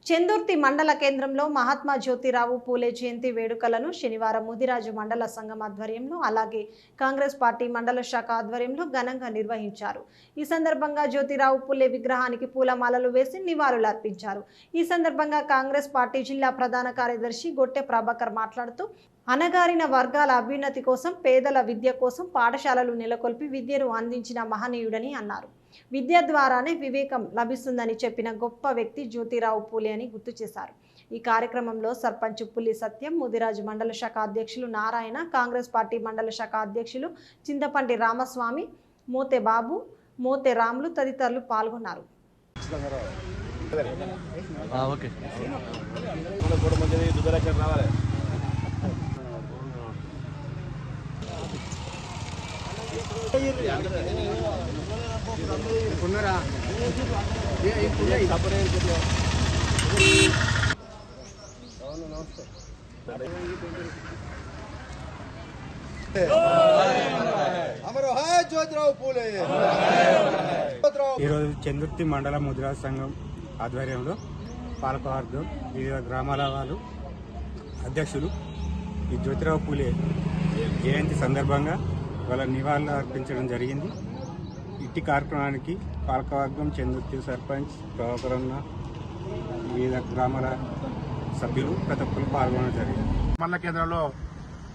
చెందుర్తి మండల కేంద్రంలో మహాత్మా జ్యోతిరావు పూలే జయంతి వేడుకలను శనివారం ముదిరాజు మండల సంఘం ఆధ్వర్యంలో అలాగే కాంగ్రెస్ పార్టీ మండల శాఖ ఆధ్వర్యంలో ఘనంగా నిర్వహించారు। ఈ సందర్భంగా జ్యోతిరావు పూలే విగ్రహానికి పూలమాలలు వేసి నివాళులర్పించారు। ఈ సందర్భంగా కాంగ్రెస్ పార్టీ జిల్లా ప్రధాన కార్యదర్శి గొట్టె ప్రభాకర్ మాట్లాడుతూ అనగారిన వర్గాల అభ్యున్నతి కోసం పేదల విద్య కోసం పాఠశాలలు నెలకొల్పి విద్యను అందించిన మహనీయుడని అన్నారు। విద్య ద్వారానే వివేకం లభిస్తుందని చెప్పిన గొప్ప వ్యక్తి జ్యోతిరావు పూలే అని గుర్తు చేశారు। ఈ కార్యక్రమంలో సర్పంచ్ పుల్లి సత్యం, ముదిరాజు మండల శాఖ అధ్యక్షులు నారాయణ, కాంగ్రెస్ పార్టీ మండల శాఖ అధ్యక్షులు చింతపండి రామస్వామి, మోతే బాబు, మోతే రాములు తదితరులు పాల్గొన్నారు। ఈరోజు చెందుర్తి మండల ముద్రాజ సంఘం ఆధ్వర్యంలో పాలకవర్గం వివిధ గ్రామాల వాళ్ళు అధ్యక్షులు ఈ జ్యోతిరావు పూలే జయంతి సందర్భంగా వాళ్ళ నివాళులు అర్పించడం జరిగింది। ఇట్టి కార్యక్రమానికి పాలకవర్గం, చెందుర్తి సర్పంచ్, ప్రభాకరన్న, వివిధ గ్రామాల సభ్యులు ప్రతి ఒక్కరు పాల్గొనడం జరిగింది। మండల కేంద్రంలో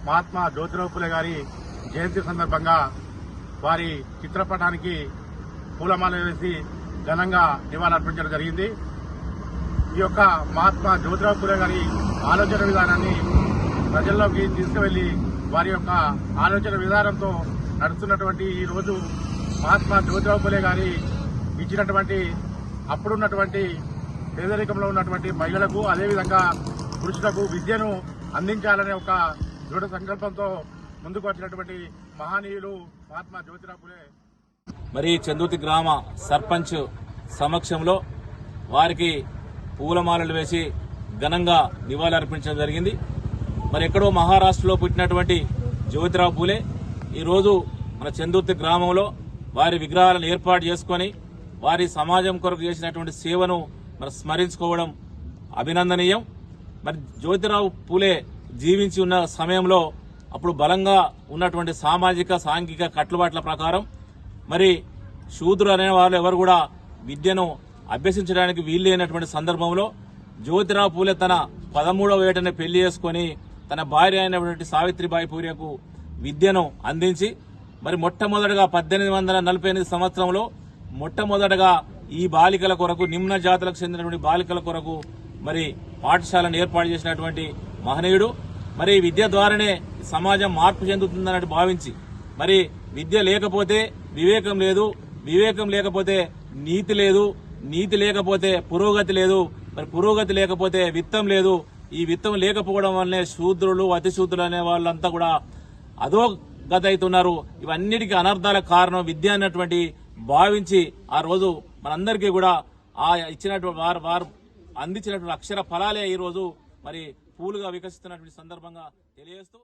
మహాత్మా జ్యోతిరావు పూలే గారి జయంతి సందర్భంగా వారి చిత్రపటానికి పూలమాల వేసి ఘనంగా నివాళులర్పించడం జరిగింది। ఈ యొక్క మహాత్మా జ్యోతిరావు పూలే గారి ఆలోచన విధానాన్ని ప్రజల్లోకి తీసుకువెళ్లి వారి యొక్క ఆలోచన విధానంతో నడుస్తున్నటువంటి ఈ రోజు మహాత్మా జ్యోతిరావు పూలే గారి ఇచ్చినటువంటి అప్పుడున్నటువంటి పేదరికంలో ఉన్నటువంటి మహిళలకు, అదేవిధంగా పురుషులకు విద్యను అందించాలనే ఒక దృఢ సంకల్పంతో ముందుకు వచ్చినటువంటి మహనీయులు మహాత్మా జ్యోతిరావు పూలే। మరి చెందుర్తి గ్రామ సర్పంచ్ సమక్షంలో వారికి పూలమాలలు వేసి ఘనంగా నివాళులర్పించడం జరిగింది। మరి ఎక్కడో మహారాష్ట్రలో పుట్టినటువంటి జ్యోతిరావు పూలే ఈరోజు మన చెందుర్తి గ్రామంలో వారి విగ్రహాలను ఏర్పాటు చేసుకొని వారి సమాజం కొరకు చేసినటువంటి సేవను మరి స్మరించుకోవడం అభినందనీయం। మరి జ్యోతిరావు పూలే జీవించి ఉన్న సమయంలో అప్పుడు బలంగా ఉన్నటువంటి సామాజిక సాంఘిక కట్టుబాట్ల ప్రకారం మరి శూద్రులు అనే వాళ్ళు ఎవరు కూడా విద్యను అభ్యసించడానికి వీల్లేనటువంటి సందర్భంలో జ్యోతిరావు పూలే తన 13వ ఏటనే పెళ్లి చేసుకుని తన భార్య అయినటువంటి సావిత్రిబాయి పూలేకు విద్యను అందించి మరి మొట్టమొదటిగా 1848 సంవత్సరంలో మొట్టమొదటగా ఈ బాలికల కొరకు, నిమ్న జాతులకు చెందినటువంటి బాలికల కొరకు మరి పాఠశాలను ఏర్పాటు చేసినటువంటి మహనీయుడు। మరి విద్య ద్వారానే సమాజం మార్పు చెందుతుందని భావించి మరి విద్య లేకపోతే వివేకం లేదు, వివేకం లేకపోతే నీతి లేదు, నీతి లేకపోతే పురోగతి లేదు, మరి పురోగతి లేకపోతే విత్తం లేదు, ఈ విత్తం లేకపోవడం వల్లనే శూద్రులు, అతి శూద్రులు అనే వాళ్ళంతా కూడా అధోగతి అవుతున్నారు। ఇవన్నిటికీ అనర్థాలకు కారణం విద్య అన్నటువంటి భావించి ఆ రోజు మనందరికీ కూడా ఆ ఇచ్చినటువంటి వారు అందించినటువంటి అక్షర ఫలాలే ఈ రోజు మరి పూలుగా వికసిస్తున్నటువంటి సందర్భంగా తెలియజేస్తూ